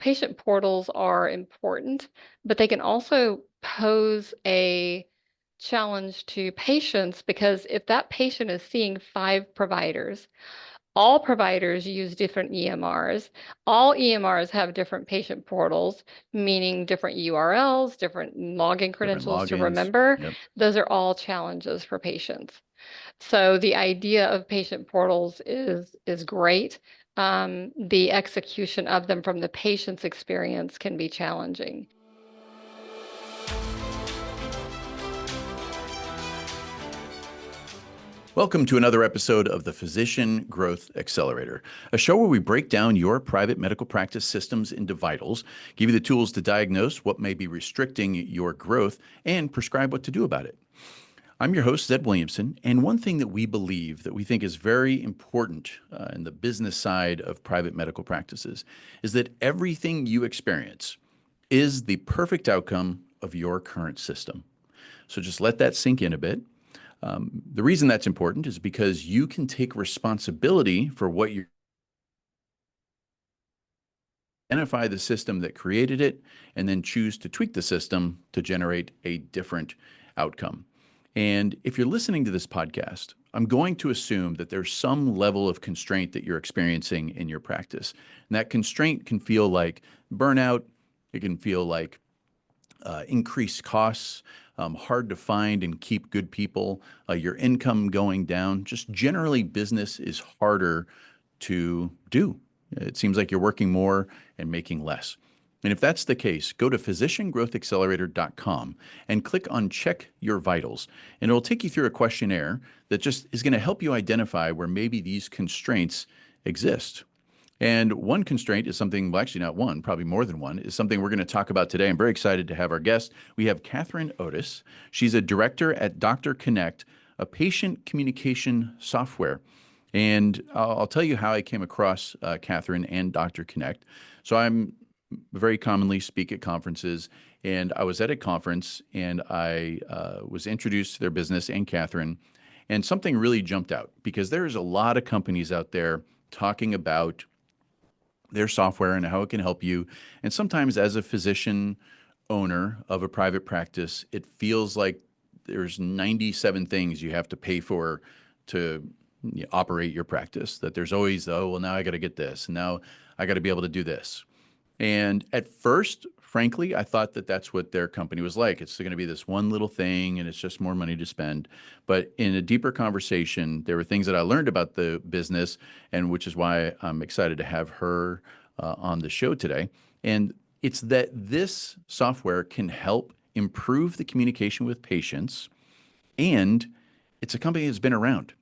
patient portals are important, but they can also pose a challenge to patients because if that patient is seeing 5 providers, all providers use different EMRs. All EMRs have different patient portals, meaning different URLs, different login Different credentials to logins. remember. Yep. Those are all challenges for patients. So the idea of patient portals is great. The execution of them from the patient's experience can be challenging. Welcome to another episode of the Physician Growth Accelerator, a show where we break down your private medical practice systems into vitals, give you the tools to diagnose what may be restricting your growth, and prescribe what to do about it. I'm your host, Zed Williamson, and one thing that we believe that we think is very important in the business side of private medical practices is that everything you experience is the perfect outcome of your current system. So just let that sink in a bit. The reason that's important is because you can take responsibility for what you identify the system that created it, and then choose to tweak the system to generate a different outcome. And if you're listening to this podcast, I'm going to assume that there's some level of constraint that you're experiencing in your practice. And that constraint can feel like burnout. It can feel like increased costs, hard to find and keep good people, your income going down. Just generally, business is harder to do. It seems like you're working more and making less. And if that's the case, go to physiciangrowthaccelerator.com and click on Check Your Vitals. And it'll take you through a questionnaire that just is going to help you identify where maybe these constraints exist. And one constraint is something, well, actually not one, probably more than one, is something we're going to talk about today. I'm very excited to have our guest. We have Catherine Otis. She's a director at DoctorConnect, a patient communication software. And I'll tell you how I came across Catherine and DoctorConnect. So I'm very commonly speak at conferences, and I was at a conference and I was introduced to their business and Catherine, and something really jumped out because there's a lot of companies out there talking about their software and how it can help you. And sometimes as a physician owner of a private practice, it feels like there's 97 things you have to pay for to operate your practice, that there's always, oh, well, now I got to get this, and now I got to be able to do this. And at first, frankly, I thought that that's what their company was like. It's going to be this one little thing, and it's just more money to spend. But in a deeper conversation, there were things that I learned about the business, and which is why I'm excited to have her on the show today. And it's that this software can help improve the communication with patients, and it's a company that's been around.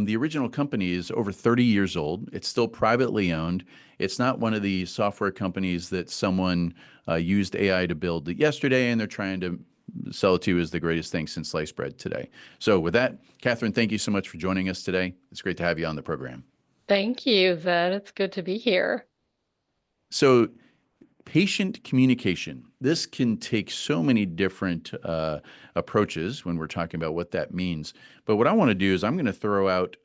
The original company is over 30 years old. It's still privately owned. It's not one of the software companies that someone used AI to build yesterday, and they're trying to sell it to you as the greatest thing since sliced bread today. So with that, Catherine, thank you so much for joining us today. It's great to have you on the program. Thank you, Zed. It's good to be here. So patient communication. This can take so many different approaches when we're talking about what that means. But what I want to do is I'm going to throw out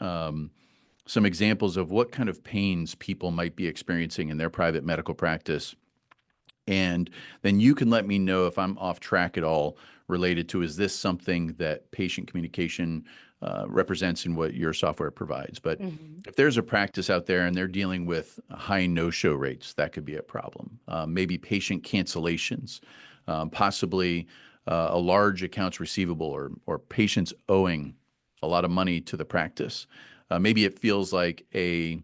some examples of what kind of pains people might be experiencing in their private medical practice. And then you can let me know if I'm off track at all related to, is this something that patient communication represents in what your software provides? But if there's a practice out there and they're dealing with high no-show rates, that could be a problem. Maybe patient cancellations, possibly a large accounts receivable or patients owing a lot of money to the practice. Maybe it feels like a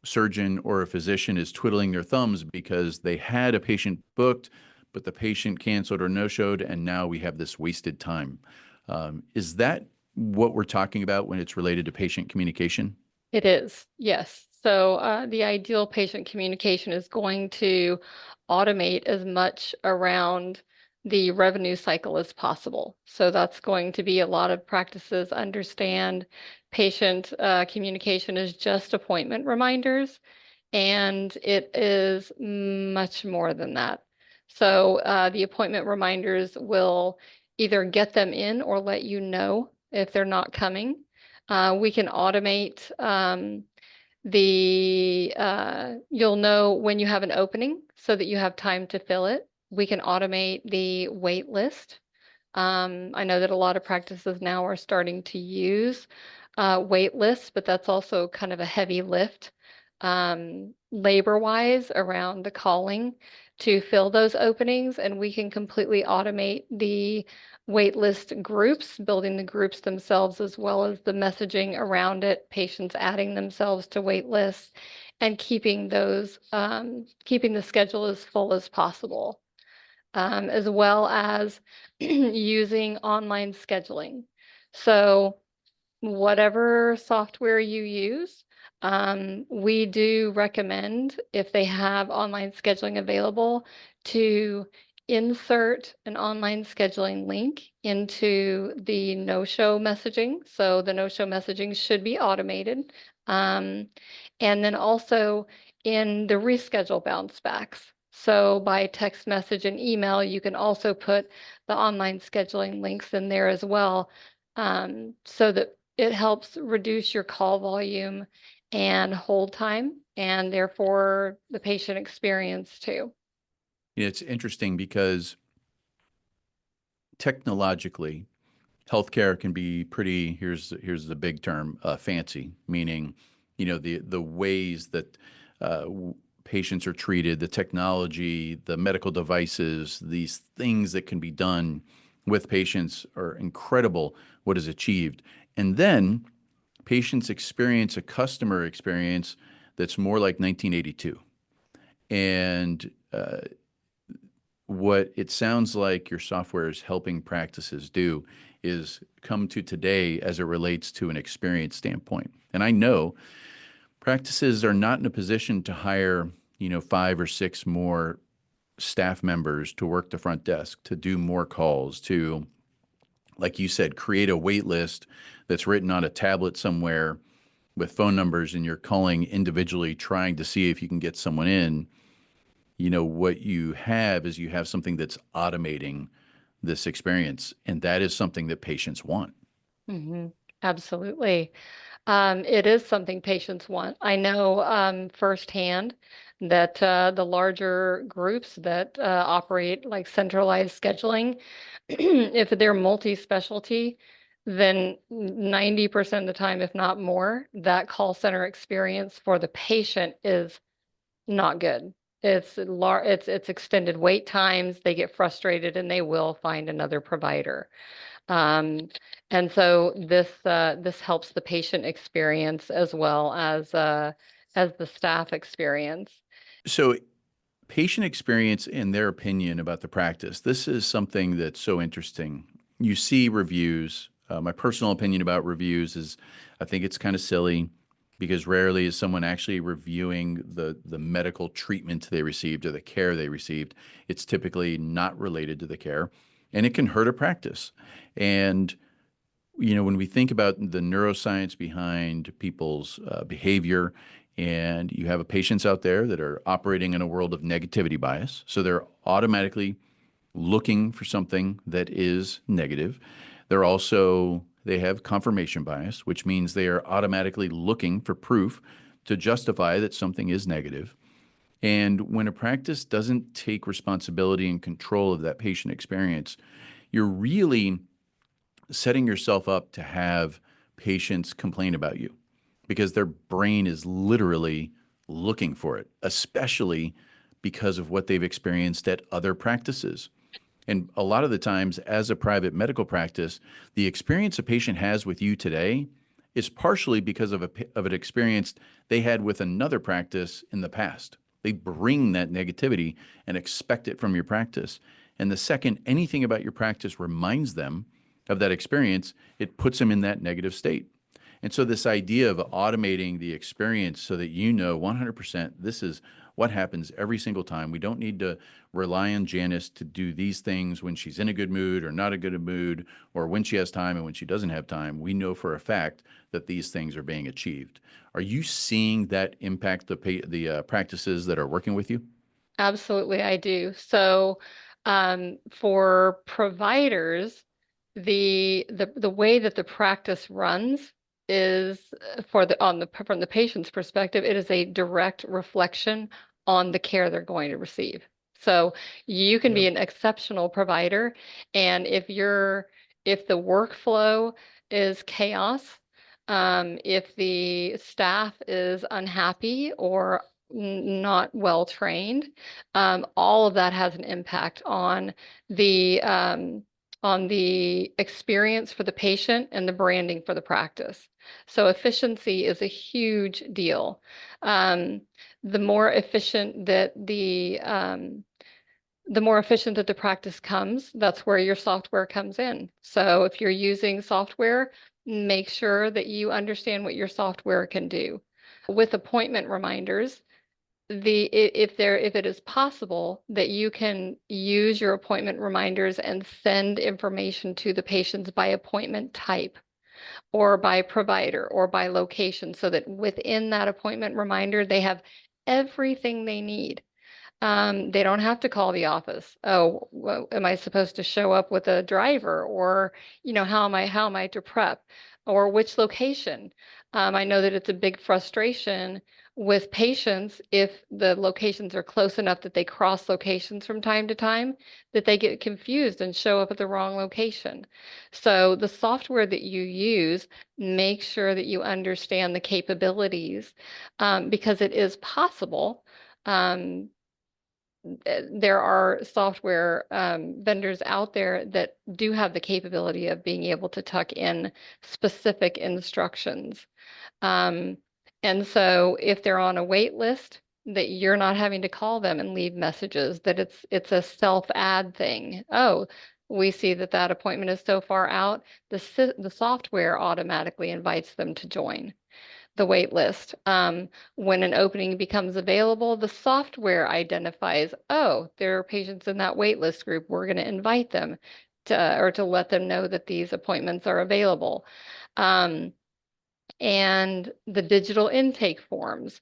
surgeon or a physician is twiddling their thumbs because they had a patient booked, but the patient canceled or no-showed, and now we have this wasted time. Is that what we're talking about when it's related to patient communication? It is, yes. So the ideal patient communication is going to automate as much around the revenue cycle as possible. So that's going to be a lot of practices understand patient communication is just appointment reminders, and it is much more than that. So the appointment reminders will either get them in or let you know if they're not coming. We can automate You'll know when you have an opening so that you have time to fill it. We can automate the wait list. I know that a lot of practices now are starting to use wait lists, but that's also kind of a heavy lift labor-wise around the calling to fill those openings, and we can completely automate the wait list groups, building the groups themselves as well as the messaging around it, patients adding themselves to wait lists, and keeping keeping the schedule as full as possible, as well as using online scheduling. So whatever software you use, we do recommend, if they have online scheduling available, to insert an online scheduling link into the no-show messaging. So the no-show messaging should be automated. And then also in the reschedule bounce backs. So by text message and email, you can also put the online scheduling links in there as well, so that it helps reduce your call volume and hold time, and therefore the patient experience too. It's interesting because technologically, healthcare can be pretty, here's the big term, fancy, meaning, the ways that patients are treated, the technology, the medical devices, these things that can be done with patients are incredible what is achieved. And then patients experience a customer experience that's more like 1982. And what it sounds like your software is helping practices do is come to today as it relates to an experience standpoint. And I know practices are not in a position to hire, 5 or 6 more staff members to work the front desk, to do more calls, to, like you said, create a wait list that's written on a tablet somewhere with phone numbers, and you're calling individually trying to see if you can get someone in. What you have is you have something that's automating this experience, and that is something that patients want. Hmm. Absolutely. It is something patients want. I know firsthand that the larger groups that operate like centralized scheduling, if they're multi-specialty, then 90% of the time, if not more, that call center experience for the patient is not good. It's extended wait times. They get frustrated and they will find another provider. Um, and so this helps the patient experience as the staff experience. So, patient experience and their opinion about the practice. This is something that's so interesting. You see reviews. My personal opinion about reviews is I think it's kind of silly because rarely is someone actually reviewing the medical treatment they received or the care they received. It's typically not related to the care, and it can hurt a practice. And when we think about the neuroscience behind people's behavior, and you have patients out there that are operating in a world of negativity bias, so they're automatically looking for something that is negative. They have confirmation bias, which means they are automatically looking for proof to justify that something is negative. And when a practice doesn't take responsibility and control of that patient experience, you're really setting yourself up to have patients complain about you because their brain is literally looking for it, especially because of what they've experienced at other practices. And a lot of the times, as a private medical practice, the experience a patient has with you today is partially because of an experience they had with another practice in the past. They bring that negativity and expect it from your practice. And the second anything about your practice reminds them of that experience, it puts them in that negative state. And so this idea of automating the experience so that 100% this is what happens every single time. We don't need to rely on Janice to do these things when she's in a good mood or not a good mood, or when she has time and when she doesn't have time. We know for a fact that these things are being achieved. Are you seeing that impact the practices that are working with you? Absolutely, I do. So, for providers, the way that the practice runs is from the patient's perspective, it is a direct reflection on the care they're going to receive. So you can Yep. be an exceptional provider, and if the workflow is chaos, if the staff is unhappy or not well trained, all of that has an impact on the experience for the patient and the branding for the practice. So efficiency is a huge deal. Um, the more efficient that the more efficient that the practice comes, that's where your software comes in. So if you're using software, make sure that you understand what your software can do. With appointment reminders, if it is possible that you can use your appointment reminders and send information to the patients by appointment type or by provider or by location so that within that appointment reminder, they have everything they need. They don't have to call the office. Oh, well, am I supposed to show up with a driver, or, how am I to prep, or which location? I know that it's a big frustration with patients if the locations are close enough that they cross locations from time to time, that they get confused and show up at the wrong location. So the software that you use, make sure that you understand the capabilities, because it is possible. There are software vendors out there that do have the capability of being able to tuck in specific instructions. Um, and so if they're on a wait list, that you're not having to call them and leave messages, that it's a self-add thing. Oh, we see that that appointment is so far out, the software automatically invites them to join the wait list. When an opening becomes available, the software identifies, oh, there are patients in that wait list group. We're going to invite them to let them know that these appointments are available. Um, and the digital intake forms.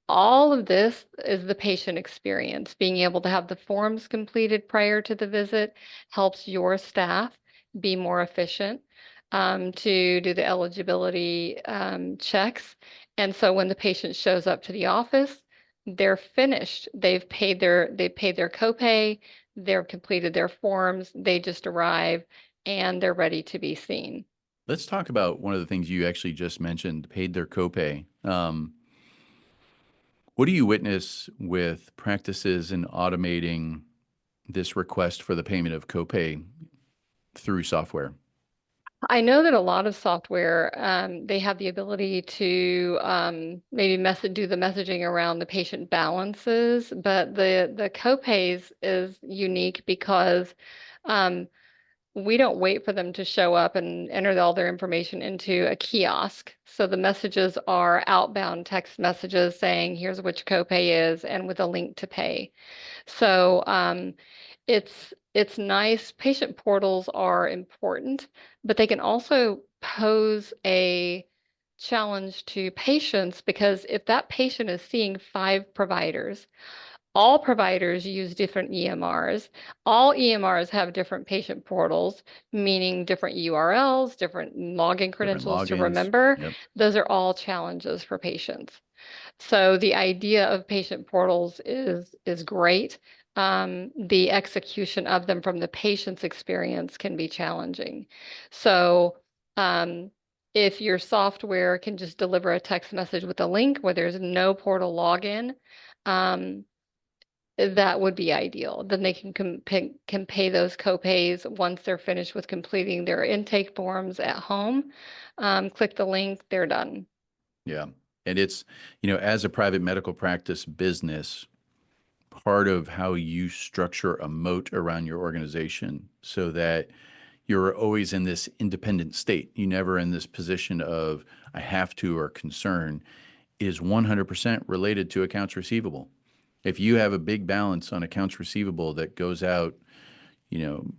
All of this is the patient experience. Being able to have the forms completed prior to the visit helps your staff be more efficient, to do the eligibility checks. And so when the patient shows up to the office, they're finished. They've paid their copay, they've completed their forms, they just arrive and they're ready to be seen. Let's talk about one of the things you actually just mentioned, paid their copay. What do you witness with practices in automating this request for the payment of copay through software? I know that a lot of software, they have the ability to maybe do the messaging around the patient balances, but the copays is unique because um, we don't wait for them to show up and enter all their information into a kiosk. So the messages are outbound text messages saying, here's what your copay is, and with a link to pay. So it's nice. Patient portals are important, but they can also pose a challenge to patients because if that patient is seeing 5 providers, all providers use different EMRs. All EMRs have different patient portals, meaning different URLs, different login Different credentials to logins. remember. Yep. Those are all challenges for patients. So the idea of patient portals is great. The execution of them from the patient's experience can be challenging. So um, if your software can just deliver a text message with a link where there's no portal login, um, that would be ideal. Then they can pay those copays once they're finished with completing their intake forms at home. Click the link, they're done. Yeah. And it's, as a private medical practice business, part of how you structure a moat around your organization so that you're always in this independent state. You never in this position of I have to or concern is 100% related to accounts receivable. If you have a big balance on accounts receivable that goes out,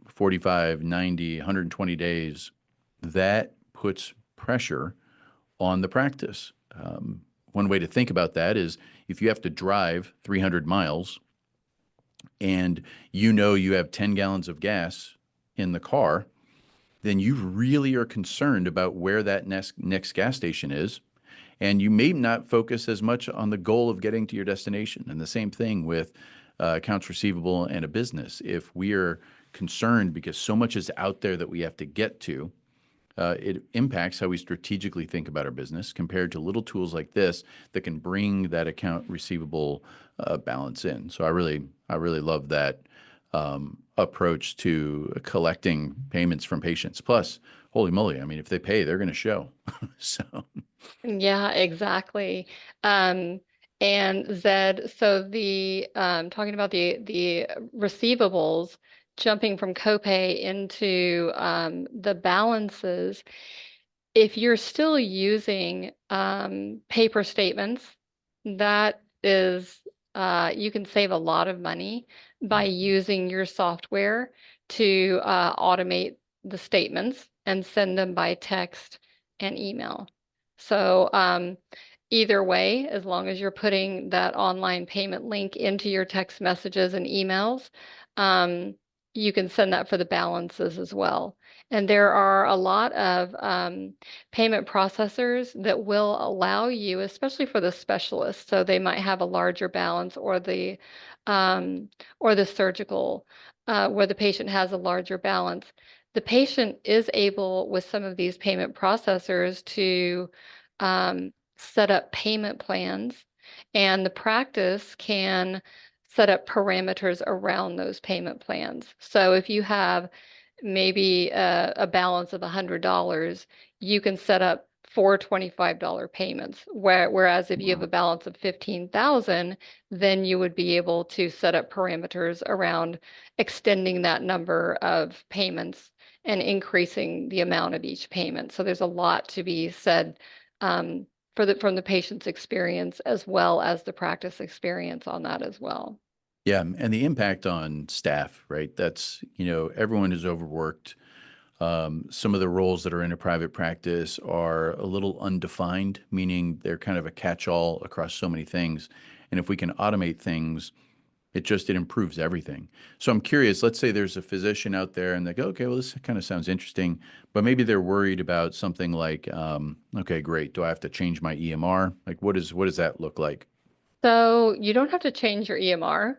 45, 90, 120 days, that puts pressure on the practice. One way to think about that is if you have to drive 300 miles and you have 10 gallons of gas in the car, then you really are concerned about where that next gas station is. And you may not focus as much on the goal of getting to your destination. And the same thing with accounts receivable and a business. If we are concerned because so much is out there that we have to get to, it impacts how we strategically think about our business compared to little tools like this that can bring that account receivable balance in. So I really love that approach to collecting payments from patients. Plus, holy moly, I mean, if they pay, they're going to show. So, Yeah, exactly. Um, and Zed, so the talking about the receivables jumping from copay into the balances, if you're still using paper statements, that is you can save a lot of money by using your software to automate the statements and send them by text and email. So either way, as long as you're putting that online payment link into your text messages and emails, um, you can send that for the balances as well. And there are a lot of payment processors that will allow you, especially for the specialists, so they might have a larger balance um, or the surgical where the patient has a larger balance. The patient is able, with some of these payment processors, to set up payment plans, and the practice can set up parameters around those payment plans. So if you have maybe a balance of $100, you can set up four $25 payments. Whereas if you have a wow. balance of 15,000, then you would be able to set up parameters around extending that number of payments and increasing the amount of each payment. So there's a lot to be said from the patient's experience as well as the practice experience on that as well. Yeah, and the impact on staff, right? That's, everyone is overworked. Some of the roles that are in a private practice are a little undefined, meaning they're kind of a catch-all across so many things. And if we can automate things, it improves everything. So I'm curious, let's say there's a physician out there and they go, okay, well, this kind of sounds interesting, but maybe they're worried about something like, okay, great. Do I have to change my EMR? Like, what does that look like? So you don't have to change your EMR.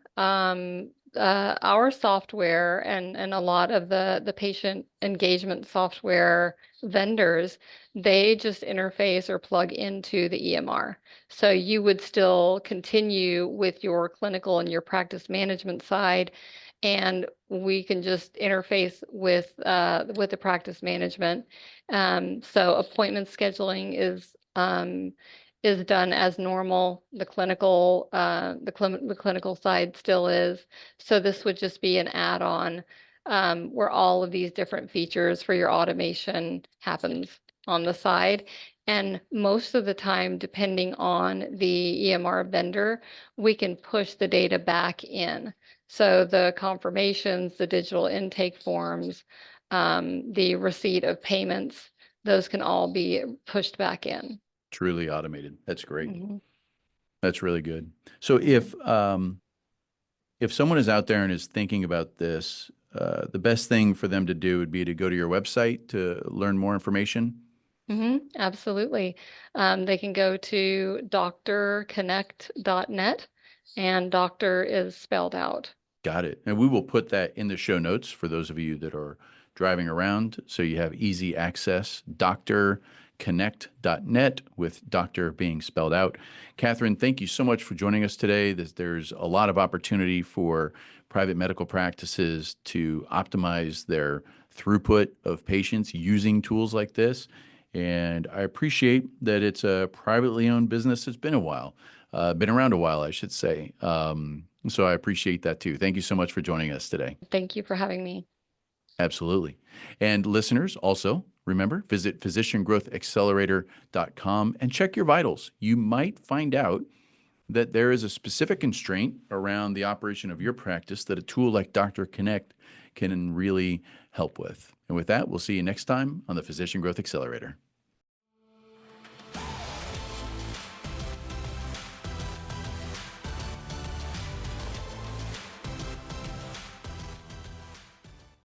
Our software and a lot of the patient engagement software vendors, they just interface or plug into the EMR. So you would still continue with your clinical and your practice management side, and we can just interface with the practice management. So appointment scheduling is done as normal. The clinical side still is. So this would just be an add-on where all of these different features for your automation happens on the side. And most of the time, depending on the EMR vendor, we can push the data back in. So the confirmations, the digital intake forms, the receipt of payments, those can all be pushed back in. Truly automated. That's great. Mhm. That's really good. So if someone is out there and is thinking about this, the best thing for them to do would be to go to your website to learn more information. Absolutely. They can go to DoctorConnect.net, and doctor is spelled out. Got it. And we will put that in the show notes for those of you that are driving around. So you have easy access, DoctorConnect.net with doctor being spelled out. Catherine, thank you so much for joining us today. There's a lot of opportunity for private medical practices to optimize their throughput of patients using tools like this. And I appreciate that it's a privately owned business. It's been a while, been around a while, I should say. So I appreciate that too. Thank you so much for joining us today. Thank you for having me. Absolutely. And listeners, also remember, visit physiciangrowthaccelerator.com and check your vitals. You might find out that there is a specific constraint around the operation of your practice that a tool like DoctorConnect can really help with. And with that, we'll see you next time on the Physician Growth Accelerator.